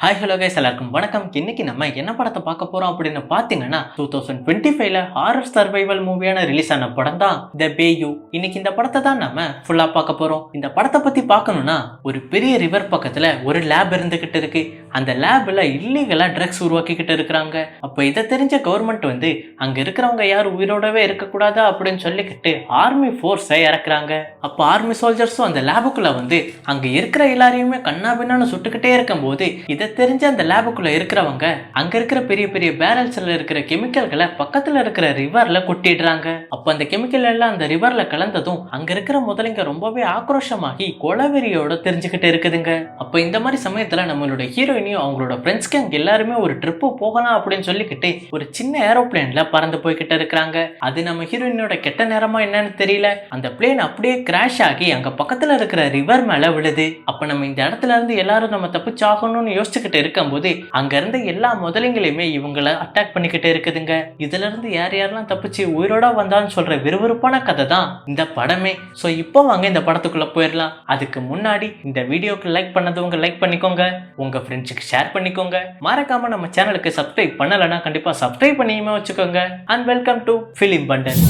Hi hello guys, எல்லாருக்கும் வணக்கம். இன்னைக்கு நம்ம என்ன படத்தை பார்க்க போறோம் அப்படின்னு பாத்தீங்கன்னா 2025ல ஹாரர் சர்வைவல் மூவியான ரிலீஸ் ஆன படம் தான் த பேயூ. இன்னைக்கு இந்த படத்தை தான் நம்ம ஃபுல்லா பார்க்க போறோம். இந்த படத்தை பத்தி பார்க்கணும்னா ஒரு பெரிய ரிவர் பக்கத்துல ஒரு லேப் இருந்துகிட்டு இருக்கு. அந்த லேப்ல இல்லீகலா ட்ரக்ஸ் உருவாக்கிக்கிட்டு இருக்கிறாங்க. அப்ப இதை தெரிஞ்ச கவர்மெண்ட் வந்து அங்க இருக்கிறவங்க யாரும் உயிரோடவே இருக்கக்கூடாதா அப்படின்னு சொல்லிக்கிட்டு ஆர்மி ஃபோர்ஸை இறக்குறாங்க. அப்ப ஆர்மி சோல்ஜர்ஸும் அந்த லேபுக்குள்ள வந்து அங்க இருக்கிற எல்லாரையுமே கண்ணாபின்னான்னு சுட்டுக்கிட்டே இருக்கும் போது இதை தெரிஞ்ச அந்த லேபுக்குள்ள இருக்கிறவங்க அங்க இருக்கிற பெரிய பெரிய பேரல்ஸ்ல இருக்கிற கெமிக்கல்களை பக்கத்துல இருக்கிற ரிவர்ல கொட்டிடுறாங்க. அப்ப அந்த கெமிக்கல் எல்லாம் அந்த ரிவர்ல கலந்ததும் அங்க இருக்கிற முதலைங்க ரொம்பவே ஆக்ரோஷமாகி கொலவெறியோட தெரிஞ்சுக்கிட்டு இருக்குதுங்க. அப்ப இந்த மாதிரி சமயத்துல நம்மளோட ஹீரோயினியும் அவங்களோட ஃப்ரெண்ட்ஸ் கேங் எல்லாருமே ஒரு ட்ரிப்பு போகலாம் அப்படின்னு சொல்லிக்கிட்டு ஒரு சின்ன ஏரோப்ளேன்ல பறந்து போய்கிட்டு இருக்கிறாங்க. அது நம்ம ஹீரோயினோட கெட்ட நேரமா என்னன்னு தெரியல, அந்த பிளேன் அப்படியே கிராஷ் ஆகி அங்க பக்கத்துல இருக்கிற ரிவர் மேல விழுது. அப்ப நம்ம இந்த இடத்துல இருந்து எல்லாரும் நம்ம தப்பிச்சாகணும்னு யோசிச்சுக்கிட்டு இருக்கும்போது அங்க இருந்த எல்லா முதலைங்களையுமே இவங்களை அட்டாக் பண்ணிக்கிட்டே இருக்குதுங்க. இதுல இருந்து யார் யாரெல்லாம் தப்பிச்சு உயிரோட வந்தான்னு சொல்ற விறுவிறுப்பான கதை தான் இந்த படமே. சோ இப்போ வாங்க இந்த படத்துக்குள்ள போயிடலாம். அதுக்கு முன்னாடி இந்த வீடியோக்கு லைக் பண்ணதவங்க லைக் பண்ணிக்கோங்க, உங்க ஃப்ரெண்ட்ஸுக்கு ஷேர் பண்ணிக்கோங்க, மறக்காம நம்ம சேனலுக்கு சப்ஸ்கிரைப் பண்ணலன்னா கண்டிப்பா சப்ஸ்கிரைப் பண்ணியுமே வச்சுக்கோங்க. And welcome to film bundle.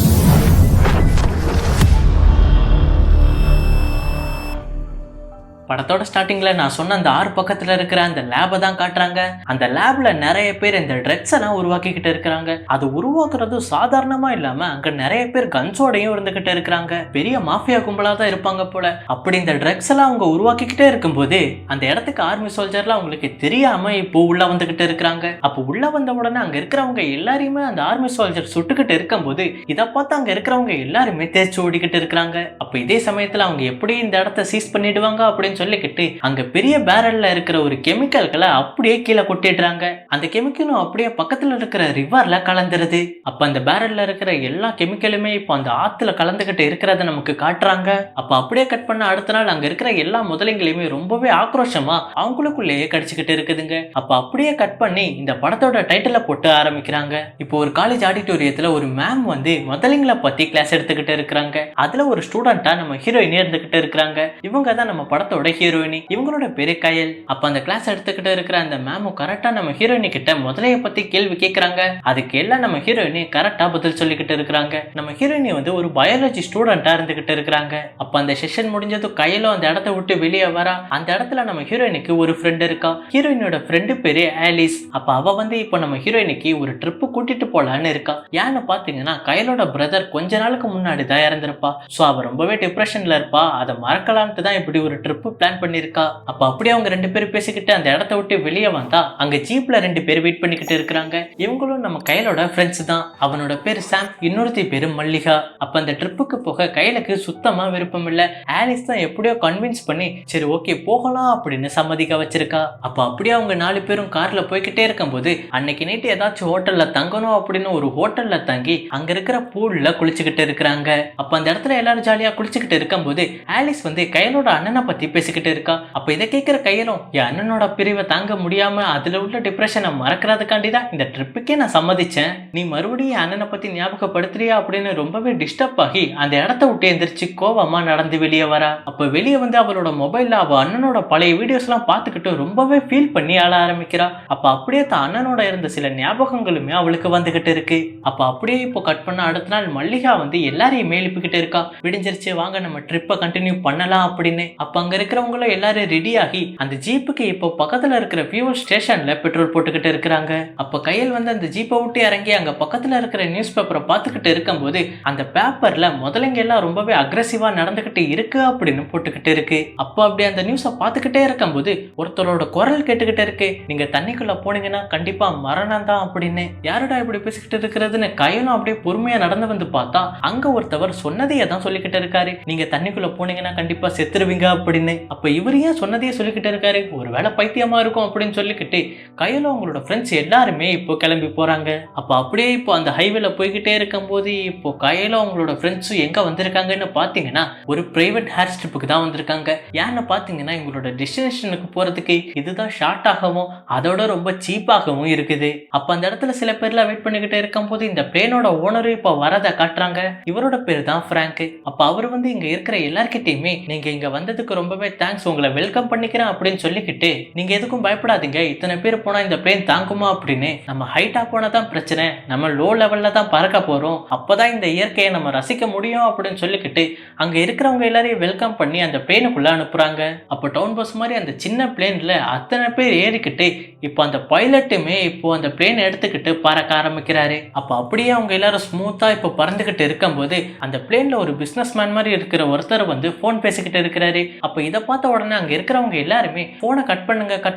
படத்தோட ஸ்டார்டிங்ல நான் சொன்ன அந்த 6 பக்கத்துல இருக்கிற அந்த லேபை தான் காட்டுறாங்க. அந்த லேப்ல நிறைய பேர் இந்த ட்ரக்ஸ் எல்லாம் உருவாக்கிக்கிட்டு இருக்கிறாங்க. அது உருவாக்குறது சாதாரணமா இல்லாம அங்க நிறைய பேர் கன்ஸோடையும் இருந்துகிட்டு இருக்கிறாங்க. பெரிய மாஃபியா கும்பலா தான் இருப்பாங்க போல. அப்படி இந்த ட்ரக்ஸ் எல்லாம் அவங்க உருவாக்கிக்கிட்டே இருக்கும்போது அந்த இடத்துக்கு ஆர்மி சோல்ஜர்லாம் அவங்களுக்கு தெரியாம இப்போ உள்ள வந்துகிட்டு இருக்கிறாங்க. அப்போ உள்ள வந்த உடனே அங்க இருக்கிறவங்க எல்லாரையுமே அந்த ஆர்மி சோல்ஜர் சுட்டுக்கிட்டு இருக்கும்போது இதை பார்த்து அங்க இருக்கிறவங்க எல்லாருமே தேய்ச்சி ஓடிக்கிட்டு இருக்கிறாங்க. அப்ப இதே சமயத்துல அவங்க எப்படி இந்த இடத்த சீஸ் பண்ணிடுவாங்க அப்படின்னு சொல்லிக்கிட்டு அங்க பெரிய பேரல்ல இருக்கிற ஒரு கெமிக்கல்களை அப்படியே கீழே கொட்டிடுறாங்க. அந்த கெமிக்கலும் அப்படியே பக்கத்துல இருக்கிற ரிவர்ல கலந்துருது. அப்ப அந்த பேரல்ல இருக்கிற எல்லா கெமிக்கலுமே இப்போ அந்த ஆத்துல கலந்துகிட்டு இருக்கிறத நமக்கு காட்டுறாங்க. அப்ப அப்படியே கட் பண்ண அடுத்த நாள் அங்க இருக்கிற எல்லா முதலைங்களையுமே ரொம்பவே ஆக்ரோஷமா அவங்களுக்குள்ளேயே கடிச்சுக்கிட்டு இருக்குதுங்க. அப்ப அப்படியே கட் பண்ணி இந்த படத்தோட டைட்டில போட்டு ஆரம்பிக்கிறாங்க. இப்போ ஒரு காலேஜ் ஆடிட்டோரியத்துல ஒரு மேம் வந்து முதலைங்களை பத்தி கிளாஸ் எடுத்துக்கிட்டு இருக்கிறாங்க. அதுல ஒரு ஸ்டூடெண்டா நம்ம ஹீரோயினே இருந்துகிட்டு இருக்கிறாங்க. இவங்க தான் நம்ம படத்தோட ஹீரோயினி. இவங்களோட பேரு கயல். அப்ப அந்த கிளாஸ் எடுத்துக்கிட்டு இருக்கிற அந்த மேமும் கரெக்டா நம்ம ஹீரோயினி கிட்ட முதலைய பத்தி கேள்வி கேட்கறாங்க. அதுக்கு எல்லாம் நம்ம ஹீரோயினி கரெக்டா பதில் சொல்லிக்கிட்டு இருக்கிறாங்க. நம்ம ஹீரோயினி வந்து ஒரு பயாலஜி ஸ்டூடெண்டா இருந்துகிட்டு இருக்கிறாங்க. அப்ப அந்த செஷன் முடிஞ்சதும் கயலும் அந்த இடத்த விட்டு வெளியே வரா. அந்த இடத்துல நம்ம ஹீரோயினிக்கு ஒரு ஃப்ரெண்ட் இருக்கா. ஹீரோயினோட ஃப்ரெண்டு பேரு ஆலிஸ். அப்ப அவ வந்து இப்ப நம்ம ஹீரோயினிக்கு ஒரு ட்ரிப்பு கூட்டிட்டு போலான்னு இருக்கா. ஏன்னு பாத்தீங்கன்னா கயலோட பிரதர் கொஞ்ச நாளுக்கு முன்னாடி தான் இறந்திருப்பா. சோ அவ ரொம்பவே டிப்ரெஷன்ல இருப்பா. அதை மறக்கலான்ட்டு தான் இப்படி ஒரு ட்ரிப்பு பிளான் பண்ணிருக்கா. அப்ப அப்படியே அவங்க 2 பேரும் பேசிக்கிட்டு அந்த இடத்த விட்டு வெளியே வந்தா அங்க ஜீப்ல 2 பேர் வெயிட் பண்ணிக்கிட்டு இருக்காங்க. இவங்களும் நம்ம கையலோட ஃப்ரெண்ட்ஸ் தான். அவனோட பேரு சாம், இன்னொருத்தி பேரு மல்லிகா. அப்ப அந்த ட்ரிப்புக்கு போக கையலுக்கு சுத்தமா விருப்பம் இல்ல. ஆலிஸ் தான் எப்படியோ கன்வின்ஸ் பண்ணி சரி ஓகே போகலாம் அப்படின்னு சம்மதிக்க வச்சிருக்கா. அப்ப அப்படியே அவங்க 4 பேரும் கார்ல போய்கிட்டே இருக்கும் போது அன்னைக்கு நைட்டு ஏதாச்சும் ஹோட்டல்ல தங்கணும் அப்படின்னு ஒரு ஹோட்டல்ல தங்கி அங்க இருக்கிற பூல்ல குளிச்சுக்கிட்டு இருக்கிறாங்க. அப்ப அந்த இடத்துல எல்லாரும் ஜாலியா குளிச்சுக்கிட்டு இருக்கும் போது ஆலிஸ் வந்து கையலோட அண்ணனை பத்தி பேசிக்கிட்டு இருக்கா. அப்ப இதை கேட்கிற கையலும் என் அண்ணனோட பிரிவை தாங்க முடியாம அதுல உள்ள டிப்ரெஷனை மறக்கிறதுக்காண்டி தான் இந்த ட்ரிப்புக்கே நான் சம்மதிச்சேன். நீ மறுபடியும் அண்ணனை பத்தி ஞாபகப்படுத்துறியா அப்படின்னு ரொம்பவே டிஸ்டர்ப் ஆகி அந்த இடத்த விட்டு எந்திரிச்சு கோவமா நடந்து வெளியே வரா. அப்ப வெளியே வந்து அவளோட மொபைல்ல அவ அண்ணனோட பழைய வீடியோஸ் எல்லாம் பார்த்துக்கிட்டு ரொம்பவே ஃபீல் பண்ணி ஆள ஆரம்பிக்கிறா. அப்ப அப்படியே தான் அண்ணனோட இருந்த சில ஞாபகங்களுமே அவளுக்கு வந்துகிட்டு இருக்கு. அப்ப அப்படியே இப்போ கட் பண்ண அடுத்த நாள் மல்லிகா வந்து எல்லாரையும் எழுப்பிக்கிட்டு இருக்கா. விடிஞ்சிருச்சு, வாங்க நம்ம ட்ரிப்பை கண்டினியூ பண்ணலாம் அப்படின்னு. அப்ப அங்க இருக்கிறவங்கள எல்லாரும் ரெடி ஆகி அந்த ஜீப்புக்கு இப்போ பக்கத்துல இருக்கிற ஃபியூல் ஸ்டேஷன்ல பெட்ரோல் போட்டுக்கிட்டு இருக்கிறாங்க. அப்ப கையில் வந்து அந்த ஜீப்பை விட்டு இறங்கி அங்க பக்கத்துல இருக்கிற நியூஸ் பேப்பரை பார்த்துக்கிட்டு இருக்கும் போது அந்த பேப்பர்ல முதலைங்க எல்லாம் ரொம்பவே அக்ரெசிவா நடந்துகிட்டு இருக்கு அப்படின்னு போட்டுக்கிட்டு இருக்கு. அப்போ அப்படி அந்த நியூஸை பார்த்துக்கிட்டே இருக்கும் போது ஒருத்தரோட குரல் கேட்டுக்கிட்டே இருக்கு, நீங்க தண்ணிக்குள்ள போனீங்கன்னா கண்டிப்பா மரணம் தான் அப்படின்னு. யாருடா இப்படி பேசிக்கிட்டு இருக்கிறதுன்னு கையிலும் அப்படியே பொறுமையா நடந்து வந்து பார்த்தா அங்க ஒருத்தவர் சொன்னதையே தான் சொல்லிக்கிட்டு இருக்காரு, நீங்க தண்ணிக்குள்ள போனீங்கன்னா கண்டிப்பா செத்துருவீங்க அப்படின்னு. அப்ப இவர் ஏன் சொன்னதையே சொல்லிக்கிட்டு இருக்காரு, ஒரு வேளை பைத்தியமா இருக்கும் அப்படின்னு சொல்லிக்கிட்டு கையில அவங்களோட ஃப்ரெண்ட்ஸ் எல்லாருமே இப்போ கிளம்பி போறாங்க. அப்ப அப்படியே இப்போ அந்த ஹைவேல போய்கிட்டே இருக்கும் போது இப்போ கையில அவங்களோட ஃப்ரெண்ட்ஸும் எங்க வந்திருக்காங்கன்னு பாத்தீங்கன்னா ஒரு பிரைவேட் ஹேர் ஸ்ட்ரிப்புக்கு தான் வந்திருக்காங்க. ஏன்னு பாத்தீங்கன்னா இவங்களோட டெஸ்டினேஷனுக்கு போறதுக்கு இதுதான் ஷார்ட் ஆகவும் அதோட ரொம்ப சீப்பாகவும் இருக்குது. அப்ப அந்த இடத்துல சில பேர்ல வெயிட் பண்ணிக்கிட்டே இருக்கும் போது இந்த பிளேனோட ஓனரும் இப்ப வரதை காட்டுறாங்க. இவரோட பேர் தான் பிராங்க். அப்ப அவர் வந்து இங்க இருக்கிற எல்லார்கிட்டயுமே நீங்க இங்க வந்ததுக்கு ரொம்பவே ரொம்பவே தேங்க்ஸ், உங்களை வெல்கம் பண்ணிக்கிறேன் அப்படின்னு சொல்லிக்கிட்டு நீங்க எதுக்கும் பயப்படாதீங்க, இத்தனை பேர் போனா இந்த பிளேன் தாங்குமா அப்படின்னு, நம்ம ஹைட்டா போனா தான் பிரச்சனை, நம்ம லோ லெவல்ல தான் பறக்க போறோம், அப்பதான் இந்த இயற்கையை நம்ம ரசிக்க முடியும் அப்படின்னு சொல்லிக்கிட்டு அங்க இருக்கிறவங்க எல்லாரையும் வெல்கம் பண்ணி அந்த பிளேனுக்குள்ள அனுப்புறாங்க. அப்போ டவுன் பஸ் மாதிரி அந்த சின்ன பிளேன்ல அத்தனை பேர் ஏறிக்கிட்டு இப்போ அந்த பைலட்டுமே இப்போ அந்த பிளேன் எடுத்துக்கிட்டு பறக்க ஆரம்பிக்கிறாரு. அப்போ அப்படியே அவங்க எல்லாரும் ஸ்மூத்தா இப்போ பறந்துகிட்டு இருக்கும்போது அந்த பிளேன்ல ஒரு பிசினஸ் மேன் மாதிரி இருக்கிற ஒருத்தர் வந்து போன் பேசிக்கிட்டு இருக்கிறாரு. அப்போ இதை பார்த்த உடனே அங்க இருக்கிறவங்க எல்லாருமே போனை கட்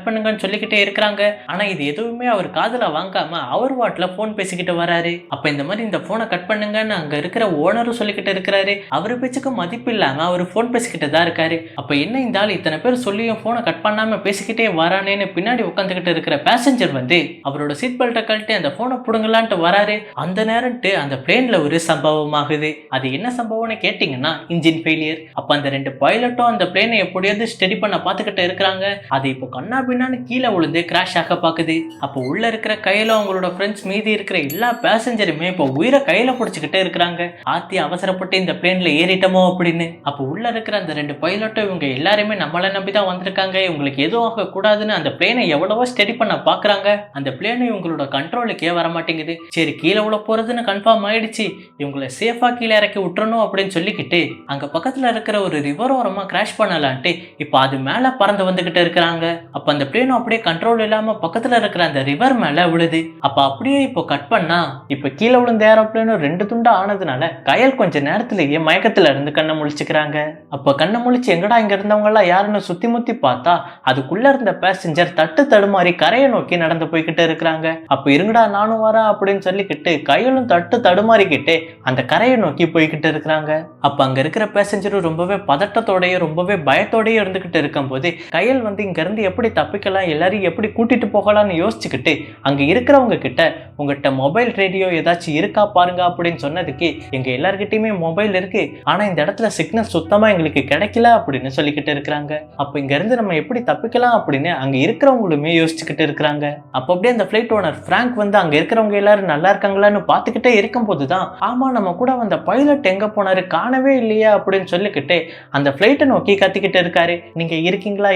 பண்ணுங்கன்னு சொல்லிக்கிட்டே இருக்கிறாங்க. ஆனா இது எதுவுமே அவர் காதுல வாங்காம அவர் வாட்ல போன் பேசிக்கிட்டு வராரு. அப்ப இந்த மாதிரி இந்த போனை கட் பண்ணுங்கன்னு அங்க இருக்கிற ஓனரும் சொல்லிக்கிட்டு இருக்கிறாரு. அவரு பேச்சுக்கு மதிப்பு இல்லாம அவர் போன் பேசிக்கிட்டு தான் இருக்காரு. அப்ப என்ன இந்த ஆள் இத்தனை பேர் சொல்லியும் போனை கட் பண்ணாம பேசிக்கிட்டே வரானேன்னு பின்னாடி உட்காந்துக்கிட்டு இருக்கிற பேசஞ்சர் வந்து அவரோட சீட் பெல்ட்டை கழட்டி அந்த போனை புடுங்கலான்ட்டு வராரு. அந்த நேரம்ட்டு அந்த பிளேன்ல ஒரு சம்பவம் ஆகுது. அது என்ன சம்பவம்னு கேட்டீங்கன்னா இன்ஜின் ஃபெயிலியர். அப்ப அந்த ரெண்டு பைலட்டும் அந்த பிளேனை எப்படியாவது ஸ்டடி பண்ண பாத்துக்கிட்டு இருக்கிறாங்க. அது இப்போ கண்ணா பின்னான்னு கீழே விழுந்து கிராஷ் ஆக பாக்குது. அப்போ உள்ள இருக்கிற கையில அவங்களோட ஃப்ரெண்ட்ஸ் மீதி இருக்கிற எல்லா பேசஞ்சருமே இப்போ உயிரை கையில பிடிச்சிக்கிட்டே இருக்கிறாங்க. ஆத்தி அவசரப்பட்டு இந்த பிளேன்ல ஏறிட்டோமோ அப்படின்னு. அப்போ உள்ள இருக்கிற அந்த ரெண்டு பைலட்டும் இவங்க எல்லாருமே நம்மளை நம்பிதான் வந்திருக்காங்க, இவங்களுக்கு எதுவும் ஆக கூடாதுன்னு அந்த பிளேனை எவ்வளவோ ஸ்டடி பண்ண பாக்குறாங்க. அந்த பிளேனை இவங்களோட கண்ட்ரோலுக்கே வர மாட்டேங்குது. சரி கீழே உள்ள போறதுன்னு கன்ஃபார்ம் ஆயிடுச்சு, இவங்களை சேஃபா கீழே இறக்கி விட்டுறணும் அப்படின்னு சொல்லிக்கிட்டு அங்க பக்கத்துல இருக்கிற ஒரு ரிவர் ஓரமா கிராஷ் பண்ணலான்ட்டு இப்போ அது மேல பறந்து வந்துகிட்டு இருக்கிறாங்க. அப்ப அந்த பிளேனும் அப்படியே கண்ட்ரோல் இல்லாம பக்கத்துல இருக்கிற அந்த ரிவர் மேல விழுது. அப்ப அப்படியே இப்போ கட் பண்ணா இப்ப கீழே விழுந்த ஏரோப்ளேனும் ரெண்டு துண்டா ஆனதுனால கயல் கொஞ்ச நேரத்திலேயே மயக்கத்துல இருந்து கண்ணை முழிச்சுக்கிறாங்க. அப்ப கண்ணை முழிச்சு எங்கடா இங்க இருந்தவங்க எல்லாம் யாருன்னு சுத்தி முத்தி பார்த்தா அதுக்குள்ள இருந்த பேசஞ்சர் தட்டு தடுமாறி கரையை நோக்கி நடந்து போய்கிட்டு இருக்கிறாங்க. அப்ப இருங்கடா நானும் வரேன் அப்படின்னு சொல்லிக்கிட்டு கையிலும் தட்டு தடுமாறிக்கிட்டு அந்த கரையை நோக்கி போய்கிட்டு இருக்கிறாங்க. அப்ப அங்க இருக்கிற பேசஞ்சரும் ரொம்பவே பதட்டத்தோடய ரொம்பவே பயத்தோடய இருந்துகிட்டு இருக்கும் போது கையல் வந்து இங்க இருந்து எப்படி தப்பிக்கலாம், எல்லாரையும் எப்படி கூட்டிட்டு போகலாம்னு யோசிச்சுக்கிட்டு அங்க இருக்கிறவங்க கிட்ட உங்ககிட்ட மொபைல் ரேடியோ ஏதாச்சும் இருக்கா பாருங்க அப்படின்னு சொன்னதுக்கு எங்க எல்லார்கிட்டயுமே மொபைல் இருக்கு, ஆனா இந்த இடத்துல சிக்னல் சுத்தமா எங்களுக்கு கிடைக்கல அப்படின்னு சொல்லிக்கிட்டு இருக்கிறாங்க. அப்ப இங்க இருந்து நம்ம எப்படி தப்பிக்கலாம் அப்படின்னு அங்க இருக்கிறவங்களுமே யோசிச்சுக்கிட்டு இருக்கிறாங்க. அப்ப அப்படியே அந்த பிளைட் ஓனர் பிராங்க் வந்து அங்க இருக்கிறவங்க எல்லாரும் நல்லா இருக்காங்களான்னு பாத்துக்கிட்டே இருக்கும் போதுதான் ஆமா நம்ம கூட வந்த பைலட் எங்க போனாரு காணவே இல்லையா அப்படின்னு சொல்லிக்கிட்டு அந்த பிளைட்டை நோக்கி கத்திக்கிட்டு இருக்காரு. நீங்க இருக்கீங்களா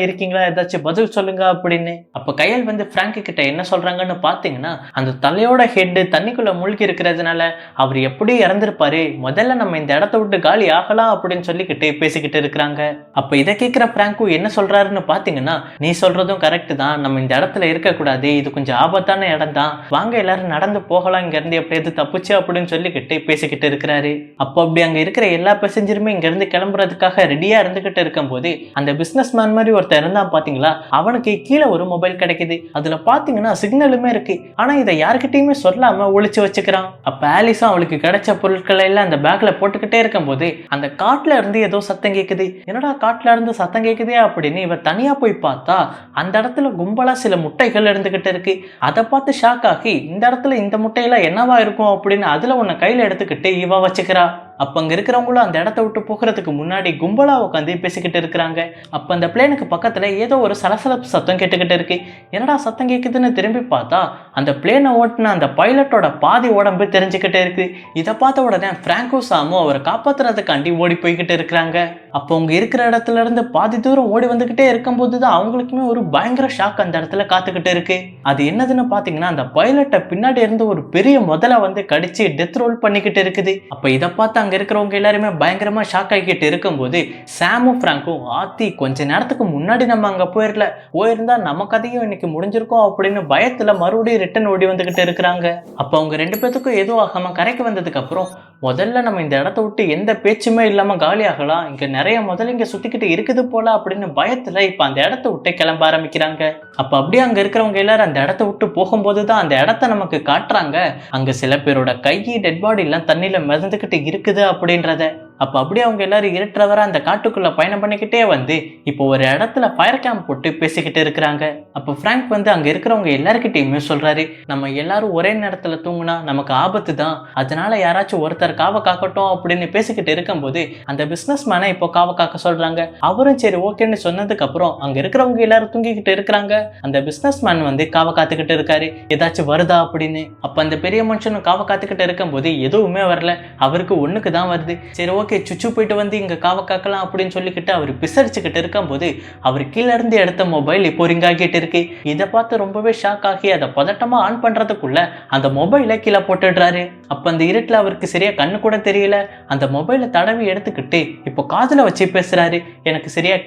ஏதாச்சும் பதில் சொல்லுங்க அப்படின்னு. அப்ப கையல் வந்து பிராங்க் கிட்ட என்ன சொல்றாங்கன்னு பாத்தீங்கன்னா அந்த தலையோட ஹெட் தண்ணிக்குள்ள மூழ்கி இருக்கிறதுனால அவர் எப்படி இறந்திருப்பாரு, முதல்ல நம்ம இந்த இடத்த விட்டு காலி ஆகலாம் அப்படின்னு சொல்லிக்கிட்டு பேசிக்கிட்டு இருக்கிறாங்க. அப்ப இதை கேட்கிற பிராங்கும் என்ன சொல்றாருன்னு பாத்தீங்கன்னா நீ சொல்றதும் கரெக்ட் தான், நம்ம இந்த இடத்துல இருக்க கூடாது, இது கொஞ்சம் ஆபத்தான இடம் தான், வாங்க எல்லாரும் நடந்து போகலாம் இங்க இருந்து எப்படியாவது தப்பிச்சு அப்படின்னு சொல்லிக்கிட்டு பேசிக்கிட்டு இருக்கிறாரு. அப்போ அப்படி அங்க இருக்கிற எல்லா பேசஞ்சருமே இங்க இருந்து கிளம்புறதுக்காக ரெடியா இருந்துகிட்டு இருக்கும் போது அந்த பிசினஸ் மேன் மாதிரி ஒருத்தர் இருந்தான் பாத்தீங்களா, அவனுக்கு கீழே ஒரு மொபைல் கிடைக்குது. அதுல பாத்தீங்கன்னா சிக்னலுமே இருக்கு, ஆனா இதை யாருக்கிட்டையுமே சொல்லாம ஒளிச்சு வச்சுக்கிறான். அப்ப ஆலிஸும் அவளுக்கு கிடைச்ச பொருட்களை எல்லாம் அந்த பேக்ல போட்டுக்கிட்டே இருக்கும் போது அந்த காட்டுல இருந்து ஏதோ சத்தம் கேக்குது. என்னடா காட்டுல இருந்து சத்தம் கேக்குதே அப்படின்னு இவ தனியா போய் பார்த்தா அந்த இடத்துல கும்பலா சில முட்டைகள் இருந்துகிட்டு இருக்கு. அதை பார்த்து ஷாக் ஆகி இந்த இடத்துல இந்த முட்டையெல்லாம் என்னவா இருக்கும் அப்படின்னு அதுல உன்னை கையில எடுத்துக்கிட்டு இவ வச்சுக்கிறா. அப்ப அங்க இருக்கிறவங்களும் அந்த இடத்த விட்டு போகிறதுக்கு முன்னாடி கும்பலா உட்காந்து பேசிக்கிட்டு இருக்கிறாங்க. அப்ப அந்த பிளேனுக்கு பக்கத்துல ஏதோ ஒரு சலசலப்பு சத்தம் கேட்டுக்கிட்டு இருக்கு. என்னடா சத்தம் கேக்குதுன்னு திரும்பி பார்த்தா அந்த பிளேனை ஓட்டுன அந்த பைலட்டோட பாதி உடம்பு தெரிஞ்சுக்கிட்டே இருக்கு. இதை பார்த்த உடனே பிராங்கோ சாமும் அவரை காப்பாத்துறதுக்காண்டி ஓடி போய்கிட்டு இருக்கிறாங்க. அப்போ அவங்க இருக்கிற இடத்துல இருந்து பாதி தூரம் ஓடி வந்துகிட்டே இருக்கும் போதுதான் அவங்களுக்குமே ஒரு பயங்கர ஷாக் அந்த இடத்துல காத்துக்கிட்டு இருக்கு. அது என்னதுன்னு பாத்தீங்கன்னா அந்த பைலட்டை பின்னாடி இருந்து ஒரு பெரிய முதலை வந்து கடிச்சு டெத் ரோல் பண்ணிக்கிட்டு இருக்குது. அப்ப இதை பார்த்து அங்க இருக்கிறவங்க எல்லாருமே பயங்கரமா ஷாக் ஆகிக்கிட்டு இருக்கும்போது சாமும் பிராங்கும் ஆத்தி கொஞ்ச நேரத்துக்கு முன்னாடி நம்ம அங்க போயிருந்தா நம்ம கதையும் இன்னைக்கு முடிஞ்சிருக்கோம் அப்படின்னு பயத்துல மறுபடியும் ரிட்டர்ன் ஓடி வந்துகிட்டு இருக்கிறாங்க. அப்ப அவங்க ரெண்டு பேத்துக்கும் எதுவும் ஆகாம கரைக்கு வந்ததுக்கு அப்புறம் முதல்ல நம்ம இந்த இடத்த விட்டு எந்த பேச்சுமே இல்லாம காலி ஆகலாம், இங்க நிறைய முதல்ல இங்க சுத்திக்கிட்டு இருக்குது போல அப்படின்னு பயத்துல இப்ப அந்த இடத்த விட்டு கிளம்ப ஆரம்பிக்கிறாங்க. அப்ப அப்படியே அங்க இருக்கிறவங்க எல்லாரும் அந்த இடத்த விட்டு போகும்போதுதான் அந்த இடத்த நமக்கு காட்டுறாங்க. அங்க சில பேரோட கை டெட் பாடி எல்லாம் தண்ணியில மிதந்துகிட்டு இருக்குது அப்படின்றத. அப்ப அப்படியே அவங்க எல்லாரும் இருட்டுறவரை அந்த காட்டுக்குள்ள பயணம் பண்ணிக்கிட்டே வந்து இப்போ ஒரு இடத்துல ஃபயர் கேம்ப் போட்டு பேசிக்கிட்டு இருக்கிறாங்க. அப்ப பிராங்க் வந்து அங்க இருக்கிறவங்க எல்லாருக்கிட்டையுமே சொல்றாரு, நம்ம எல்லாரும் ஒரே நேரத்துல தூங்குனா நமக்கு ஆபத்து தான், அதனால யாராச்சும் ஒருத்தர் காவ காக்கட்டும் அப்படின்னு பேசிக்கிட்டு இருக்கும்போது அந்த பிசினஸ் மேனை இப்போ காவ காக்க சொல்றாங்க. அவரும் சரி ஓகேன்னு சொன்னதுக்கு அப்புறம் அங்க இருக்கிறவங்க எல்லாரும் தூங்கிக்கிட்டு இருக்கிறாங்க. அந்த பிசினஸ் மேன் வந்து காவ காத்துக்கிட்டு இருக்காரு, ஏதாச்சும் வருதா அப்படின்னு. அப்ப அந்த பெரிய மனுஷனும் காவ காத்துக்கிட்டு இருக்கும் போது எதுவுமே வரல, அவருக்கு ஒண்ணுக்கு தான் வருது. சரி ஓகே சுச்சு போயிட்டு வந்து இங்க காவ காக்கலாம் அப்படின்னு சொல்லிக்கிட்டு அவர் பிசரிச்சுக்கிட்டு இருக்கும்போது அவர் கீழே இருந்து எடுத்த மொபைல் இப்போ ரிங் ஆகிட்டு இருக்கு. இதை பார்த்து ரொம்பவே ஷாக் ஆகி அதை பதட்டமா ஆன் பண்றதுக்குள்ள அந்த மொபைலை கீழே போட்டுடுறாரு. அப்ப அந்த இருட்டுல அவருக்கு சரியா கண்ணு கூட தெரியல. அந்த மொபைலை தடவி எடுத்துக்கிட்டு இப்போ காதுல வச்சு பேசுறாரு, எனக்கு சரியா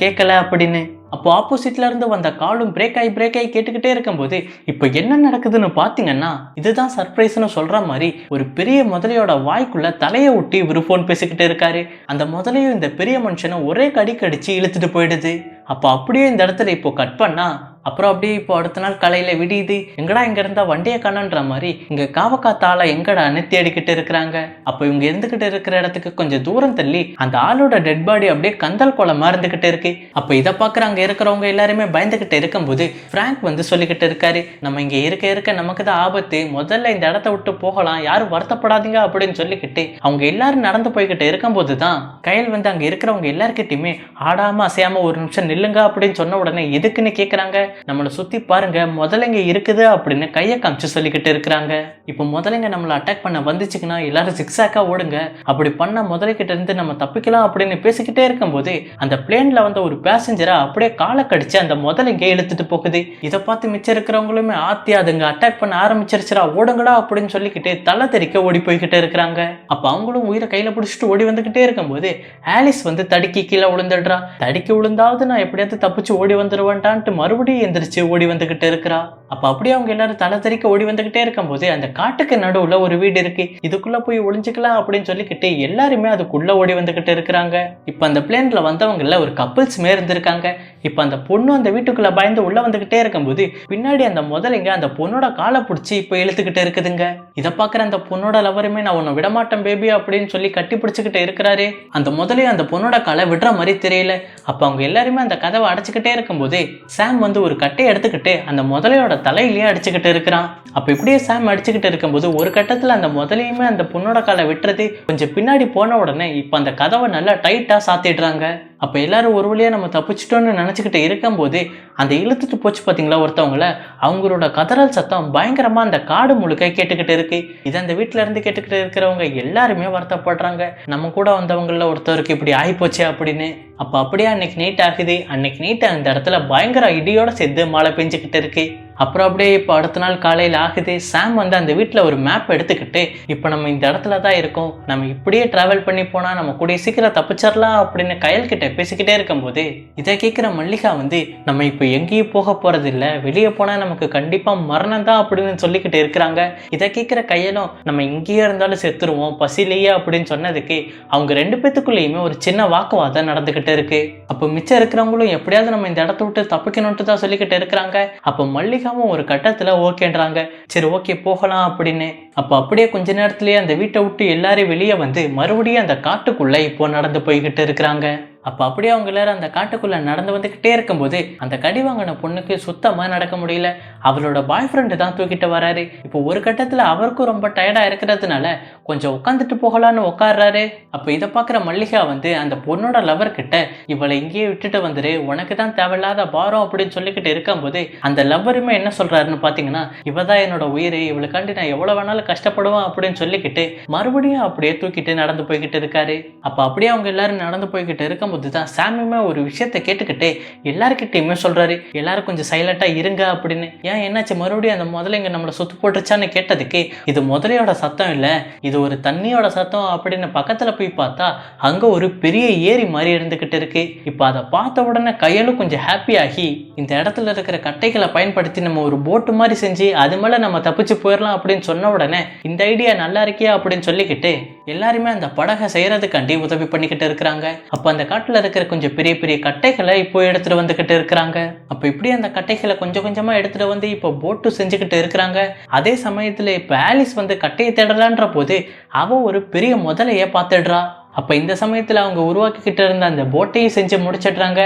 கேட்கல அப்படின்னு. அப்போ ஆப்போசிட்ல இருந்து வந்த காலும் பிரேக் ஆகி கேட்டுக்கிட்டே இருக்கும்போது இப்போ என்ன நடக்குதுன்னு பாத்தீங்கன்னா இதுதான் சர்ப்ரைஸ்னு சொல்ற மாதிரி ஒரு பெரிய முதலையோட வாய்க்குள்ள தலையை ஒட்டி இவர் போன் பேசிக்கிட்டு இருக்காரு. அந்த முதலையும் இந்த பெரிய மனுஷனை ஒரே கடிச்சு இழுத்துட்டு போயிடுது. அப்போ அப்படியே இந்த இடத்துல இப்போ கட் பண்ணா அப்புறம் அப்படியே இப்போ அடுத்த நாள் காலையில விடியுது. எங்கடா இங்க இருந்தா வண்டியை காணன்ற மாதிரி இங்க காவக்காத்தால எங்கடான்னு தேடிக்கிட்டு இருக்கிறாங்க. அப்ப இவங்க இருந்துகிட்டு இருக்கிற இடத்துக்கு கொஞ்சம் தூரம் தள்ளி அந்த ஆளோட டெட் பாடி அப்படியே கந்தல் குளமா இருந்துகிட்டு இருக்கு. அப்ப இதை பாக்குற அங்க இருக்கிறவங்க எல்லாருமே பயந்துகிட்டு இருக்கும்போது பிராங்க் வந்து சொல்லிக்கிட்டு இருக்காரு, நம்ம இங்க இருக்க நமக்கு தான் ஆபத்து, முதல்ல இந்த இடத்த விட்டு போகலாம், யாரும் வருத்தப்படாதீங்க அப்படின்னு சொல்லிக்கிட்டு அவங்க எல்லாரும் நடந்து போய்கிட்டு இருக்கும்போது தான் கையில் வந்து அங்க இருக்கிறவங்க எல்லார்கிட்டயுமே ஆடாம அசையாம ஒரு நிமிஷம் நில்லுங்க அப்படின்னு சொன்ன உடனே எதுக்குன்னு கேக்குறாங்க. நம்மளை சுத்தி பாருங்க முதலைங்க இருக்குது அப்படின்னு கையை காமிச்சு சொல்லிக்கிட்டு இருக்கிறாங்க. இப்போ முதலைங்க நம்மளை அட்டாக் பண்ண வந்துச்சுங்கன்னா எல்லாரும் சிக்ஸாக்கா ஓடுங்க, அப்படி பண்ண முதலைக்கிட்ட இருந்து நம்ம தப்பிக்கலாம் அப்படின்னு பேசிக்கிட்டே இருக்கும்போது அந்த பிளேன்ல வந்த ஒரு பேசஞ்சரை அப்படியே காலை கடிச்சு அந்த முதலைங்க இழுத்துட்டு போகுது. இதை பார்த்து மிச்சம் இருக்கிறவங்களுமே ஆத்தி அதுங்க அட்டாக் பண்ண ஆரம்பிச்சிருச்சுரா ஓடுங்கடா அப்படின்னு சொல்லிக்கிட்டு தலை தெறிக்க ஓடி போய்கிட்டே இருக்கிறாங்க. அப்ப அவங்களும் உயிரை கையில பிடிச்சிட்டு ஓடி வந்துகிட்டே இருக்கும்போது ஆலிஸ் வந்து தடுக்கி கீழே விழுந்துடுறா. தடுக்கி விழுந்தாவது நான் எப்படியாவது தப்பிச்சு ஓடி வந்துருவேன்டான்ட்டு மறுபடியும் எந்திரிச்சு ஓடி வந்துகிட்டு இருக்கிறா. அப்ப அப்படியே அவங்க எல்லாரும் தலை தெறிக்க ஓடி வந்துகிட்டே இருக்கும்போது அந்த காட்டுக்கு நடுவுல ஒரு வீடு இருக்கு, இதுக்குள்ள போய் ஒளிஞ்சுக்கலாம் அப்படின்னு சொல்லிக்கிட்டு எல்லாருமே அதுக்குள்ள ஓடி வந்துகிட்டு இருக்கிறாங்க. இப்ப அந்த பிளேன்ல வந்தவங்கல ஒரு கப்பிள்ஸ்மே இருந்திருக்காங்க. இப்ப அந்த பொண்ணு அந்த வீட்டுக்குள்ள பயந்து உள்ள வந்துகிட்டே இருக்கும்போது பின்னாடி அந்த முதலைங்க அந்த பொண்ணோட காலை பிடிச்சி இப்ப இழுத்துக்கிட்டு இருக்குதுங்க. இதை பாக்குற அந்த பொண்ணோட லவருமே நான் உன்னை விடமாட்டேன் பேபி அப்படின்னு சொல்லி கட்டி பிடிச்சுக்கிட்டு இருக்கிறாரு. அந்த முதலையும் அந்த பொண்ணோட காலை விடுற மாதிரி தெரியல. அப்ப அவங்க எல்லாருமே அந்த கதவை அடைச்சுக்கிட்டே இருக்கும்போது சாம் வந்து ஒரு கட்டையை எடுத்துக்கிட்டு அந்த முதலையோட தலையிலேயே அடிச்சுக்கிட்டு இருக்கிறான். அப்ப இப்படியே சாம் அடிச்சுக்கிட்டு இருக்கும்போது ஒரு கட்டத்துல அந்த முதலையுமே அந்த பொண்ணோட காலை விட்டுறது கொஞ்சம் பின்னாடி போன உடனே இப்ப அந்த கதவை நல்லா டைட்டா சாத்திடுறாங்க. அப்ப எல்லாரும் ஒரு வழியா நம்ம தப்பிச்சிட்டோம்னு நினைச்சுக்கிட்டு இருக்கும்போது அந்த இழுத்துட்டு போச்சு பாத்தீங்களா ஒருத்தவங்கள, அவங்களோட கதறல் சத்தம் பயங்கரமா அந்த காடு முழுக்க கேட்டுக்கிட்டு இருக்கு. இதை அந்த வீட்டுல இருந்து கேட்டுக்கிட்டு இருக்கிறவங்க எல்லாருமே வருத்தப்படுறாங்க, நம்ம கூட வந்தவங்கள ஒருத்தருக்கு இப்படி ஆயிப்போச்சு அப்படின்னு. அப்ப அப்படியே அன்னைக்கு நைட் ஆகுது. அன்னைக்கு நைட் அந்த இடத்துல பயங்கர இடியோட சேர்ந்து மழை பெஞ்சுக்கிட்டு இருக்கு. அப்புறம் அப்படியே இப்போ அடுத்த நாள் காலையில் ஆகுது. சாம் வந்து அந்த வீட்டில் ஒரு மேப் எடுத்துக்கிட்டு இப்போ நம்ம இந்த இடத்துல தான் இருக்கோம், நம்ம இப்படியே டிராவல் பண்ணி போனால் நம்ம கூடிய சீக்கிரம் தப்பிச்சிடலாம் அப்படின்னு கயல்கிட்ட பேசிக்கிட்டே இருக்கும்போது இதை கேட்குற மல்லிகா வந்து நம்ம இப்போ எங்கேயும் போக போறது இல்லை, வெளியே போனால் நமக்கு கண்டிப்பாக மரணம் தான் அப்படின்னு சொல்லிக்கிட்டு இருக்கிறாங்க. இதை கேட்குற கையலும் நம்ம இங்கேயே இருந்தாலும் செத்துருவோம் பசிலேயே அப்படின்னு சொன்னதுக்கு அவங்க ரெண்டு பேத்துக்குள்ளேயுமே ஒரு சின்ன வாக்குவாதம் நடந்துக்கிட்டு இருக்கு. அப்போ மிச்சம் இருக்கிறவங்களும் எப்படியாவது நம்ம இந்த இடத்த விட்டு தப்பிக்கணும்ட்டு தான் சொல்லிக்கிட்டு இருக்கிறாங்க. அப்போ மல்லிகா ஒரு கட்டத்துல ஓகேன்றாங்க, சரி ஓகே போகலாம் அப்படின்னு. அப்ப அப்படியே கொஞ்ச நேரத்திலேயே அந்த வீட்டை விட்டு எல்லாரும் வெளியே வந்து மறுபடியும் அந்த காட்டுக்குள்ள இப்போ நடந்து போய்கிட்டு இருக்கிறாங்க. அப்ப அப்படியே அவங்க எல்லாரும் அந்த காட்டுக்குள்ள நடந்து வந்துகிட்டே இருக்கும்போது அந்த கடி வாங்கின பொண்ணுக்கு சுத்தமா நடக்க முடியல. அவளோட பாய் ஃப்ரெண்டு தான் தூக்கிட்டு வராரு. இப்போ ஒரு கட்டத்துல அவருக்கும் ரொம்ப டயர்டா இருக்கிறதுனால கொஞ்சம் உட்காந்துட்டு போகலான்னு உட்காடுறாரு. அப்ப இதை பாக்குற மல்லிகா வந்து அந்த பொண்ணோட லவர் கிட்ட இவளை இங்கேயே விட்டுட்டு வந்துரு, உனக்கு தான் தேவையில்லாத பாரம் அப்படின்னு சொல்லிக்கிட்டு இருக்கும்போது அந்த லவ்வருமே என்ன சொல்றாருன்னு பாத்தீங்கன்னா, இவதான் என்னோட உயிர், இவளுக்காண்டி நான் எவ்வளவு வேணாலும் கஷ்டப்படுவேன் அப்படின்னு சொல்லிக்கிட்டு மறுபடியும் அப்படியே தூக்கிட்டு நடந்து போய்கிட்டு இருக்காரு. அப்ப அப்படியே அவங்க எல்லாரும் நடந்து போய்கிட்டு இருக்கும் போதுதான் சாமியுமே ஒரு விஷயத்த கேட்டுக்கிட்டே எல்லாருக்கிட்டையுமே சொல்றாரு, எல்லாரும் கொஞ்சம் சைலண்டா இருங்க அப்படின்னு. ஏன் என்னாச்சு மறுபடியும் அந்த முதலைங்க நம்மளை சுத்து போட்டுருச்சான்னு கேட்டதுக்கு இது முதலையோட சத்தம் இல்ல, இது ஒரு தண்ணியோட சத்தம் அப்படின்னு பக்கத்துல போய் பார்த்தா அங்க ஒரு பெரிய ஏரி மாதிரி இருந்துகிட்டு இருக்கு. இப்ப அதை பார்த்த உடனே கையலும் கொஞ்சம் ஹாப்பி ஆகி இந்த இடத்துல இருக்கிற கட்டைகளை பயன்படுத்தி நம்ம ஒரு போட்டு மாதிரி செஞ்சு அது மேல நம்ம தப்பிச்சு போயிடலாம் அப்படின்னு சொன்ன உடனே இந்த ஐடியா நல்லா இருக்கியா அப்படின்னு சொல்லிக்கிட்டு எல்லாருமே அந்த படகை செய்யறதுக்காண்டி உதவி பண்ணிக்கிட்டு இருக்கிறாங்க. அப்ப அந்த காட்டுல இருக்கிற கொஞ்சம் பெரிய பெரிய கட்டைகளை இப்போ எடுத்துட்டு வந்துகிட்டு இருக்கிறாங்க. அப்ப இப்படி அந்த கட்டைகளை கொஞ்சம் கொஞ்சமா எடுத்துட்டு வந்து இப்போ போட்டு செஞ்சுக்கிட்டு இருக்கிறாங்க. அதே சமயத்துல இப்ப ஆலிஸ் வந்து கட்டையை தேடலான்ற போது அவ ஒரு பெரிய முதலைய பார்த்துடுறா. அப்ப இந்த சமயத்துல அவங்க உருவாக்கிக்கிட்டு இருந்த அந்த போட்டையும் செஞ்சு முடிச்சிடுறாங்க.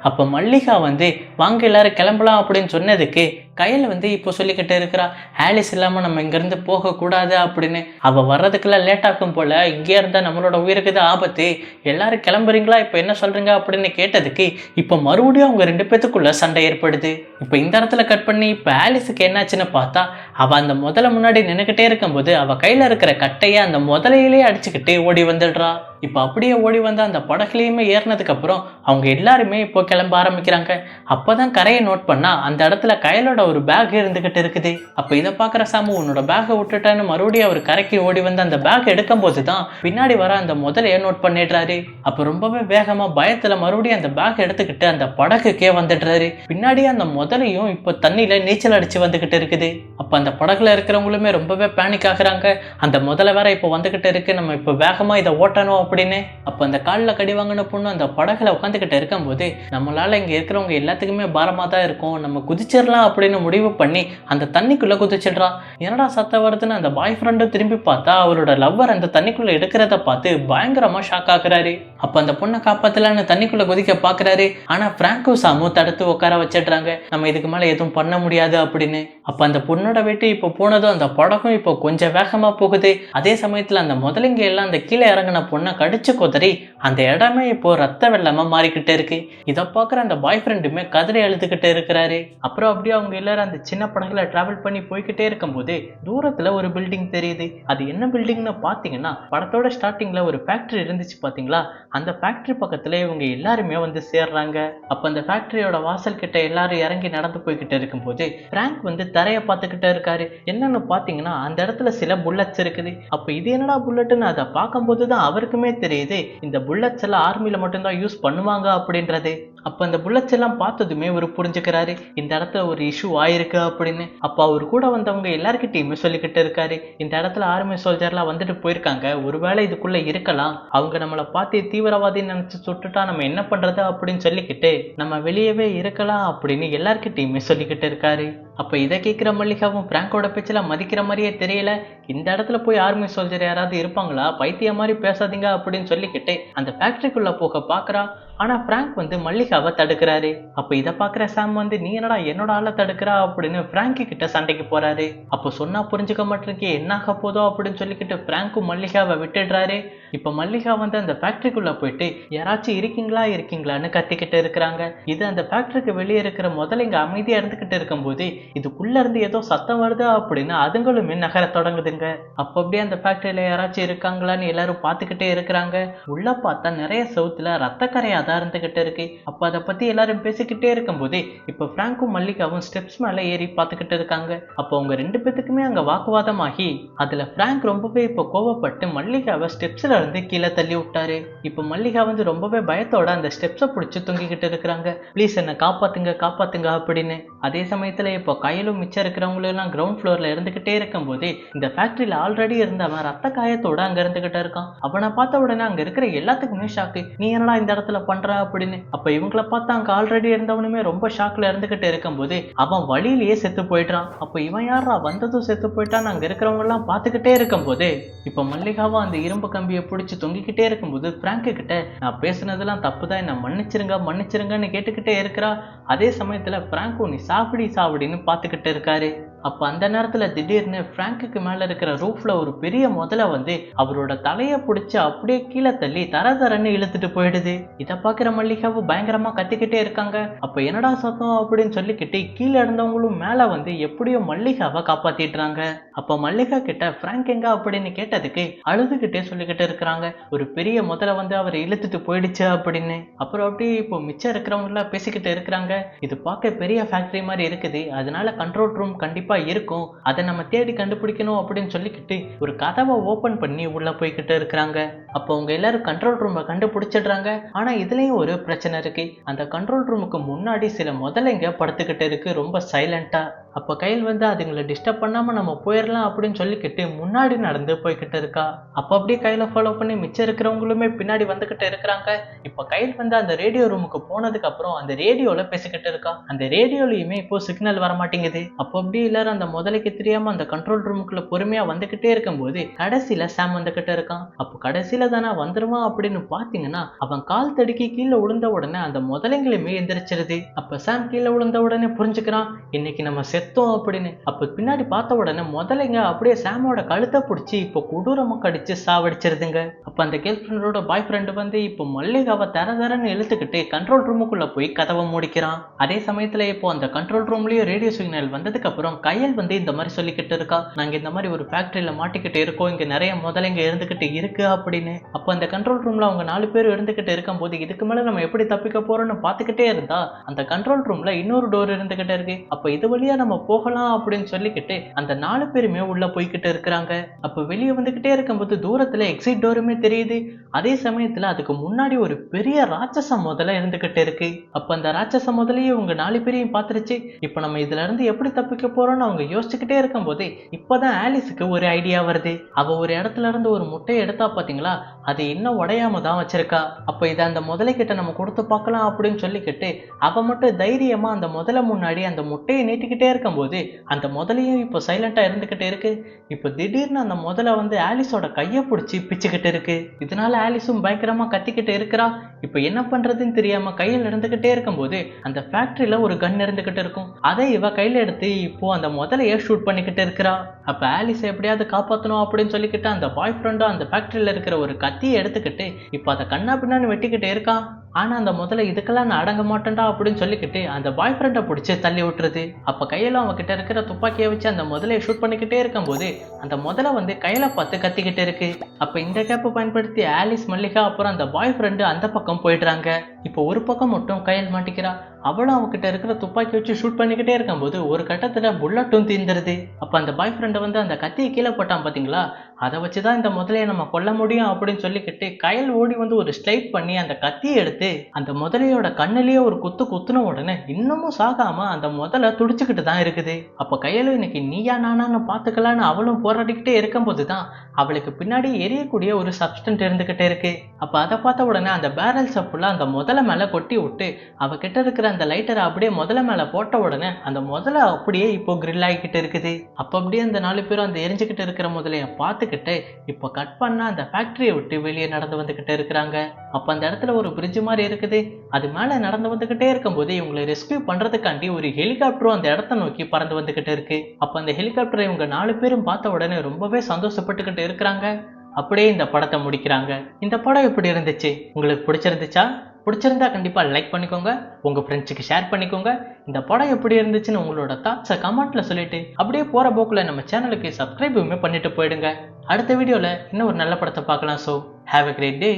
அப்ப மல்லிகா வந்து வாங்க எல்லாரும் கிளம்பலாம் அப்படின்னு சொன்னதுக்கு கையில் வந்து இப்போ சொல்லிக்கிட்டு இருக்கிறா, ஆலிஸ் இல்லாமல் நம்ம இங்கேருந்து போகக்கூடாது அப்படின்னு. அவள் வர்றதுக்கெல்லாம் லேட் ஆகும் போல், இங்கே இருந்தால் நம்மளோட உயிருக்கு தான் ஆபத்து, எல்லாரும் கிளம்புறீங்களா, இப்போ என்ன சொல்கிறீங்க அப்படின்னு கேட்டதுக்கு இப்போ மறுபடியும் அவங்க 2 பேத்துக்குள்ள சண்டை ஏற்படுது. இப்போ இந்த இடத்துல கட் பண்ணி இப்போ ஆலிஸுக்கு என்னாச்சுன்னு பார்த்தா, அவள் அந்த முதல்ல முன்னாடி நின்றுக்கிட்டே இருக்கும்போது அவள் கையில் இருக்கிற கட்டையை அந்த முதலையிலே அடிச்சுக்கிட்டு ஓடி வந்துடுறா. இப்போ அப்படியே ஓடி வந்து அந்த படகுலையுமே ஏறினதுக்கப்புறம் அவங்க எல்லாருமே இப்போ கிளம்ப ஆரம்பிக்கிறாங்க. அப்போ தான் கரையை நோட் பண்ணால் அந்த இடத்துல கையிலோட ஒரு பேக் இருந்துக்கிட்டு இருக்குது. அப்போ இதை பார்க்குற சாமு உன்னோட பேக்கை விட்டுட்டான்னு மறுபடியும் அவர் கரைக்கு ஓடி வந்து அந்த பேக் எடுக்கும் போது தான் பின்னாடி வர அந்த முதலையை நோட் பண்ணிடுறாரு. அப்போ ரொம்பவே வேகமாக பயத்தில் மறுபடியும் அந்த பேக் எடுத்துக்கிட்டு அந்த படகுக்கே வந்துடுறாரு. பின்னாடியே அந்த முதலையும் இப்போ தண்ணியில் நீச்சல் அடித்து வந்துக்கிட்டு இருக்குது. அப்போ அந்த படகுல இருக்கிறவங்களுமே ரொம்பவே பேனிக் ஆகுறாங்க. அந்த முதலை வேற இப்போ வந்துக்கிட்டு இருக்கு, நம்ம இப்போ வேகமாக இதை ஓட்டணும் அப்படின்னு. அப்போ அந்த காலில் கடி வாங்கின பொண்ணு அந்த படகுல உட்காந்துக்கிட்டு இருக்கும்போது, நம்மளால இங்கே இருக்கிறவங்க எல்லாத்துக்குமே பாரமாக தான் இருக்கும், நம்ம குதிச்சிடலாம் அப்படின்னு முடிவு பண்ணி அந்த தண்ணிக்குள்ளே குதிச்சிடுறா. என்னடா சத்தம் வருதுன்னு அந்த பாய் ஃப்ரெண்டும் திரும்பி பார்த்தா அவரோட லவ்வர் அந்த தண்ணிக்குள்ளே எடுக்கிறத பார்த்து பயங்கரமாக ஷாக் ஆகுறாரு. அப்போ அந்த பொண்ணை காப்பாற்றலான்னு தண்ணிக்குள்ளே குதிக்க பார்க்குறாரு. ஆனால் ஃப்ராங்கும் சாமும் தடுத்து உட்கார வச்சிடுறாங்க, நம்ம இதுக்கு மேலே எதுவும் பண்ண முடியாது அப்படின்னு. அப்போ அந்த பொண்ணோட வெட்டி இப்போ போனதும் அந்த படகும் இப்போ கொஞ்சம் வேகமாக போகுது. அதே சமயத்தில் அந்த முதலைங்க எல்லாம் அந்த கீழே இறங்கின பொண்ணை கடிச்சு கொதறி அந்த இடமே இப்போ ரத்த வெள்ளமா மாறிக்கிட்டே இருக்கு. இதை பார்க்குற அந்த பாய் ஃப்ரெண்டுமே கதறி அழுதுகிட்டே இருக்கிறாரு. அப்புறம் அப்படியே அவங்க எல்லாரும் அந்த சின்ன படகுல டிராவல் பண்ணி போய்கிட்டே இருக்கும்போது தூரத்துல ஒரு பில்டிங் தெரியுது. அது என்ன பில்டிங்னு பார்த்தீங்கன்னா, படத்தோட ஸ்டார்டிங்ல ஒரு ஃபேக்டரி இருந்துச்சு பார்த்தீங்களா, அந்த ஃபேக்டரி பக்கத்துல இவங்க எல்லாருமே வந்து சேர்றாங்க. அப்ப அந்த ஃபேக்டரியோட வாசல் கிட்ட எல்லாரும் இறங்கி நடந்து போய்கிட்டு இருக்கும்போது பிராங்க் வந்து தரையை பார்த்துக்கிட்டே இருக்காரு. என்னன்னு பார்த்தீங்கன்னா, அந்த இடத்துல சில புல்லட்ஸ் இருக்குது. அப்ப இது என்னடா புல்லட்னு அதை பார்க்கும்போது தான் அவருக்குமே தெரியுது, இந்த புல்லட்ஸ் எல்லாம் ஆர்மியில மட்டும்தான் யூஸ் பண்ணுவாங்க அப்படின்றது. அப்ப அந்த புல்லட்ஸ் எல்லாம் பார்த்ததுமே ஒரு புரிஞ்சுக்கிறாரு, இந்த இடத்துல ஒரு இஷ்யூ ஆயிருக்கு அப்படின்னு. அப்ப அவர் கூட வந்தவங்க எல்லார்கிட்டையுமே சொல்லிக்கிட்டு இருக்காரு, இந்த இடத்துல ஆர்மி சோல்ஜர்லாம் வந்துட்டு போயிருக்காங்க, ஒருவேளை இதுக்குள்ள இருக்கலாம், அவங்க நம்மளை பார்த்து தீவிரவாதின்னு நினைச்சு சுட்டுட்டா நம்ம என்ன பண்றது அப்படின்னு சொல்லிக்கிட்டு நம்ம வெளியவே இருக்கலாம் அப்படின்னு எல்லார்கிட்டையுமே சொல்லிக்கிட்டு இருக்காரு. அப்ப இதை கேட்கிற மல்லிகாவும் பிராங்கோட பேச்சுல மதிக்கிற மாதிரியே தெரியல, இந்த இடத்துல போய் ஆர்மி சோல்ஜர் யாராவது இருப்பாங்களா, பைத்திய மாதிரி பேசாதீங்க அப்படின்னு சொல்லிக்கிட்டு அந்த ஃபேக்டரிக்குள்ள போக பாக்குறா. ஆனா பிராங்க் வந்து மல்லிகாவை தடுக்கிறாரு. அப்ப இதை பாக்குற சாம் வந்து, நீ என்னடா என்னோட ஆளை தடுக்கிறா அப்படின்னு பிராங்கி கிட்ட சண்டைக்கு போறாரு. அப்போ சொன்னா புரிஞ்சுக்க மாட்டேங்க, என்ன ஆக போதோ அப்படின்னு சொல்லிக்கிட்டு பிராங்கும் மல்லிகாவை விட்டுடுறாரு. இப்ப மல்லிகா வந்து அந்த ஃபேக்டரிக்குள்ள போயிட்டு யாராச்சும் இருக்கீங்களான்னு கத்திக்கிட்டு இருக்கிறாங்க. இது அந்த ஃபேக்டரிக்கு வெளியே இருக்கிற முதலைங்க அமைதியா இருந்துகிட்டு இருக்கும்போது இதுக்குள்ள இருந்து ஏதோ சத்தம் வருது அப்படின்னு அதுங்களுமே நகர தொடங்குதுங்க. அப்ப அப்படியே அந்த ஃபேக்டரியில யாராச்சும் இருக்காங்களான்னு எல்லாரும் பார்த்துக்கிட்டே இருக்கிறாங்க. உள்ள பார்த்தா நிறைய சவுத்துல ரத்த கரையா தான் இருந்துகிட்டு இருக்கு. அப்ப அதை பத்தி எல்லாரும் பேசிக்கிட்டே இருக்கும்போது இப்ப பிராங்கும் மல்லிகாவும் ஸ்டெப்ஸ் மேல ஏறி பார்த்துக்கிட்டு இருக்காங்க. அப்போ அவங்க 2 பேத்துக்குமே அங்க வாக்குவாதமாகி அதுல பிராங்க் ரொம்பவே இப்ப கோவப்பட்டு மல்லிகாவை ஸ்டெப்ஸ்ல இருந்து கீழே தள்ளி விட்டாரு. இப்ப மல்லிகா வந்து ரொம்பவே பயத்தோட அந்த ஸ்டெப்ஸை பிடிச்சி தொங்கிக்கிட்டு இருக்கிறாங்க, ப்ளீஸ் என்ன காப்பாத்துங்க அப்படின்னு. அதே சமயத்துல இப்போ கையிலும் மிச்சம் இருக்கிறவங்களும் எல்லாம் கிரவுண்ட் ஃப்ளோர்ல இருந்துகிட்டே இருக்கும்போது இந்த ஃபேக்டரியில ஆல்ரெடி இருந்தவன் ரத்த காயத்தோட அங்க இருந்துகிட்டு இருக்கான். அவனை பார்த்த உடனே அங்க இருக்கிற எல்லாத்துக்குமே ஷாக்கு, நீ என்னடா இந்த இடத்துல பண்ற அப்படின்னு. அப்ப இவங்களை பார்த்தா அங்க ஆல்ரெடி இருந்தவனுமே ரொம்ப ஷாக்ல இருந்துகிட்டு இருக்கும்போது அவன் வழியிலேயே செத்து போயிட்டான். அப்ப இவன் யாரா வந்ததும் செத்து போயிட்டான்னு அங்க இருக்கிறவங்க எல்லாம் பார்த்துக்கிட்டே இருக்கும்போது இப்ப மல்லிகாவும் அந்த இரும்பு கம்பியை பிடிச்சி தொங்கிக்கிட்டே இருக்கும்போது பிராங்க் கிட்ட, நான் பேசுனதெல்லாம் தப்புதான், என்ன மன்னிச்சிருங்கன்னு கேட்டுக்கிட்டே இருக்கிறா. அதே சமயத்துல பிராங்கும் நீ சாவடின்னு பார்த்துக்கிட்டு இருக்காரு. அப்ப அந்த நேரத்துல திடீர்னு பிராங்குக்கு மேல இருக்கிற ரூஃப்ல ஒரு பெரிய முதலை வந்து அவரோட தலையை பிடிச்சி அப்படியே கீழே தள்ளி தரன்னு இழுத்துட்டு போயிடுது. இதை பாக்குற மல்லிகாவும் பயங்கரமா கத்திக்கிட்டே இருக்காங்க. அப்ப என்னடா சத்தம் அப்படின்னு சொல்லிக்கிட்டு கீழே இருந்தவங்களும் மேல வந்து எப்படியோ மல்லிகாவை காப்பாத்திடுறாங்க. அப்ப மல்லிகா கிட்ட பிராங்க் எங்க அப்படின்னு கேட்டதுக்கு அழுதுகிட்டே சொல்லிக்கிட்டு இருக்கிறாங்க, ஒரு பெரிய முதலை வந்து அவரை இழுத்துட்டு போயிடுச்சு அப்படின்னு. அப்புறம் அப்படியே இப்போ மிச்சம் இருக்கிறவங்க எல்லாம் பேசிக்கிட்டு இருக்கிறாங்க, இது பார்க்க பெரிய ஃபேக்டரி மாதிரி இருக்குது, அதனால கண்ட்ரோல் ரூம் கண்டிப்பா இருக்கும், அதை நம்ம தேடி கண்டுபிடிக்கணும் அப்படின்னு சொல்லிக்கிட்டு ஒரு கதவை ஓபன் பண்ணி உள்ள போய்கிட்டு இருக்கிறாங்க. அப்போ அவங்க எல்லாரும் கண்ட்ரோல் ரூமை கண்டுபிடிச்சிடுறாங்க. ஆனா இதுலயும் ஒரு பிரச்சனை இருக்கு, அந்த கண்ட்ரோல் ரூமுக்கு முன்னாடி சில முதலைங்க படுத்துக்கிட்டு இருக்கு ரொம்ப சைலண்டா. அப்ப கையில் வந்து அதுங்களை டிஸ்டர்ப் பண்ணாம நம்ம போயிடலாம் அப்படின்னு சொல்லிக்கிட்டு முன்னாடி நடந்து போய்கிட்டு இருக்கா. அப்ப அப்படியே கையில ஃபாலோ பண்ணி மிச்சம் இருக்கிறவங்களுமே பின்னாடி வந்துகிட்டு இருக்கிறாங்க. இப்ப கையில் வந்து அந்த ரேடியோ ரூமுக்கு போனதுக்கு அப்புறம் அந்த ரேடியோல பேசிக்கிட்டு இருக்கா. அந்த ரேடியோலயுமே இப்போ சிக்னல் வர மாட்டேங்குது. அப்போ அப்படியே எல்லாரும் அந்த முதலைக்கு தெரியாம அந்த கண்ட்ரோல் ரூமுக்குள்ள பொறுமையா வந்துகிட்டே இருக்கும்போது கடைசியில சாம் வந்துகிட்டு இருக்கான். அப்போ கடைசியில தானே வந்துருவான் அப்படின்னு பாத்தீங்கன்னா அவன் கால் தடுக்கி கீழே விழுந்த உடனே அந்த முதலைங்களுமே எந்திரிச்சிருது. அப்ப சாம் கீழே விழுந்த உடனே புரிஞ்சுக்கிறான், இன்னைக்கு நம்ம செத்தோம் அப்படின்னு. அப்ப பின்னாடி பார்த்த உடனே முதலைங்க அப்படியே சாமோட கழுத்தை பிடிச்சி இப்போ கொடூரமா கடிச்சு சாவடிச்சிருதுங்க. அப்ப அந்த கேர்ள் ஃப்ரெண்டோட பாய் ஃப்ரெண்டு வந்து இப்போ மல்லிகாவை தரன்னு இழுத்துக்கிட்டு கண்ட்ரோல் ரூமுக்குள்ள போய் கதவை முடிக்கிறான். அதே சமயத்துல இப்போ அந்த கண்ட்ரோல் ரூம்லயும் ரேடியோ சிக்னல் வந்ததுக்கு அப்புறம் கையல் வந்து இந்த மாதிரி சொல்லிக்கிட்டு இருக்கா, நாங்க இந்த மாதிரி ஒரு ஃபேக்டரியில மாட்டிக்கிட்டு இருக்கோம், இங்க நிறைய முதலைங்க இருந்துகிட்டு இருக்கு அப்படின்னு. அப்ப அந்த கண்ட்ரோல் ரூம்ல அவங்க 4 பேர் இருந்துகிட்டு இருக்கும் போது இதுக்கு மேல நம்ம எப்படி தப்பிக்க போறோம்னு பாத்துக்கிட்டே இருந்தா அந்த கண்ட்ரோல் ரூம்ல இன்னொரு டோர் இருந்துகிட்டு இருக்கு. அப்ப இது வழியா நம்ம போகலாம் அப்படின்னு சொல்லிக்கிட்டு அந்த 4 பேருமே உள்ள போய்கிட்டு இருக்கிறாங்க. அப்ப வெளியே வந்துகிட்டே இருக்கும்போது தூரத்துல எக்ஸிட் டோருமே தெரியுது. அதே சமயத்துல அதுக்கு முன்னாடி ஒரு பெரிய ராட்சச முதல்ல இருந்துகிட்டு இருக்கு. அப்ப அந்த ராட்சச முதலையும் இவங்க 4 பேரையும் பாத்துருச்சு. இப்ப நம்ம இதுல இருந்து எப்படி தப்பிக்க போறோம்னு அவங்க யோசிச்சுக்கிட்டே இருக்கும் போது இப்பதான் ஆலிஸுக்கு ஒரு ஐடியா வருது. அவ ஒரு இடத்துல இருந்து ஒரு முட்டையை எடுத்தா பாத்தீங்களா, அது இன்னும் உடையாம தான் வச்சிருக்கா. அப்ப இதை அந்த முதலை கிட்ட நம்ம கொடுத்து பார்க்கலாம் அப்படின்னு சொல்லிக்கிட்டு அவ மட்டும் தைரியமா அந்த முதலை முன்னாடி அந்த முட்டையை நீட்டிக்கிட்டே இருக்கும் போது அந்த முதலையும் இப்போ சைலண்டா இருந்துகிட்டே இருக்கு. இப்போ திடீர்னு அந்த முதலை வந்து ஆலிஸோட கையை பிடிச்சி பிச்சுக்கிட்டு இருக்கு. இதனால ஆலிஸும் பயங்கரமா கத்திக்கிட்டு இருக்கிறா. இப்போ என்ன பண்றதுன்னு தெரியாம கையில் இருந்துகிட்டே இருக்கும் போது அந்த ஃபேக்டரியில ஒரு கன் இருந்துகிட்டு இருக்கும். அதை இவ கையில எடுத்து இப்போ அந்த முதலைய ஷூட் பண்ணிக்கிட்டு இருக்கிறா. அப்ப ஆலிஸ் எப்படியாவது காப்பாற்றணும் அப்படின்னு சொல்லிக்கிட்டு அந்த பாய் ஃப்ரெண்டும் அந்த ஃபேக்டரியில இருக்கிற ஒரு கத்தியை எடுத்துக்கிட்டு இப்போ அதை கண்ணா பின்னான்னு வெட்டிக்கிட்டு இருக்கான். ஆனா அந்த முதல்ல இதுக்கெல்லாம் நான் அடங்க மாட்டேன்டா அப்படின்னு சொல்லிக்கிட்டு அந்த பாய் ஃப்ரெண்டை பிடிச்சி தள்ளி விட்டுருது. அப்ப கையில அவன் கிட்ட இருக்கிற துப்பாக்கியை வச்சு அந்த முதலையை ஷூட் பண்ணிக்கிட்டே இருக்கும் போது அந்த முதலை வந்து கையில பார்த்து கத்திக்கிட்டு இருக்கு. அப்ப இந்த கேப்பை பயன்படுத்தி ஆலிஸ், மல்லிகா அப்புறம் அந்த பாய் ஃப்ரெண்டு அந்த பக்கம் போயிடுறாங்க. இப்போ ஒரு பக்கம் மட்டும் கையில் மாட்டிக்கிறா. அவளும் அவகிட்ட இருக்கிற துப்பாக்கி வச்சு ஷூட் பண்ணிக்கிட்டே இருக்கும்போது ஒரு கட்டத்துல புல்லட்டும் தீர்ந்துருது. அப்ப அந்த பாய் ஃப்ரெண்டை வந்து அந்த கத்தியை கீழே போட்டான் பாத்தீங்களா, அதை வச்சுதான் இந்த முதலையை நம்ம கொல்ல முடியும் அப்படின்னு சொல்லிக்கிட்டு கையில் ஓடி வந்து ஒரு ஸ்லைட் பண்ணி அந்த கத்தியை எடுத்து அந்த முதலையோட கண்ணிலேயே ஒரு குத்துன உடனே இன்னமும் சாகாம அந்த முதலை துடிச்சுக்கிட்டு தான் இருக்குது. அப்ப கையில இன்னைக்கு நீயா நானான்னு பாத்துக்கலான்னு அவளும் போராடிக்கிட்டே இருக்கும் போதுதான் அவளுக்கு பின்னாடி எரியக்கூடிய ஒரு சப்ஸ்டன்ட் இருந்துகிட்டே இருக்கு. அப்ப அதை பார்த்த உடனே அந்த பேரல்ஸை ஃபுல்லா அந்த முதலை மேல கொட்டி விட்டு அவகிட்ட இருக்கிற அந்த லைட்டரை அப்படியே முதலை மேல போட்ட உடனே அந்த முதலை அப்படியே இப்போ கிரில் ஆகிக்கிட்டு இருக்குது. அப்ப அப்படியே அந்த 4 பேரும் அந்த எரிஞ்சுக்கிட்டு இருக்கிற முதலைய பார்த்துக்கிட்டு இப்போ கட் பண்ண அந்த ஃபேக்டரியை விட்டு வெளியே நடந்து வந்துகிட்டு இருக்கிறாங்க. அப்ப அந்த இடத்துல ஒரு பிரிட்ஜ் மாதிரி இருக்குது. அது மேல நடந்து வந்துகிட்டே இருக்கும் போது இவங்களை ரெஸ்கியூ பண்றதுக்காண்டி ஒரு ஹெலிகாப்டரும் அந்த இடத்த நோக்கி பறந்து வந்துகிட்டு இருக்கு. அப்ப அந்த ஹெலிகாப்டரை இவங்க 4 பேரும் பார்த்த உடனே ரொம்பவே சந்தோஷப்பட்டுக்கிட்டு இருக்கிறாங்க. அப்படியே இந்த படத்தை முடிக்கிறாங்க. இந்த படம் எப்படி இருந்துச்சு? உங்களுக்கு பிடிச்சிருந்துச்சா? பிடிச்சிருந்தா கண்டிப்பா லைக் பண்ணிக்கோங்க, உங்க ஃப்ரெண்ட்ஸுக்கு ஷேர் பண்ணிக்கோங்க. இந்த படம் எப்படி இருந்துச்சுன்னு உங்களோட தாட்ஸை கமெண்ட்ல சொல்லிட்டு அப்படியே போற போக்குல நம்ம சேனலுக்கு சப்ஸ்கிரைபுமே பண்ணிட்டு போயிடுங்க. அடுத்த வீடியோல இன்னும் ஒரு நல்ல படத்தை பார்க்கலாம். So have a great day.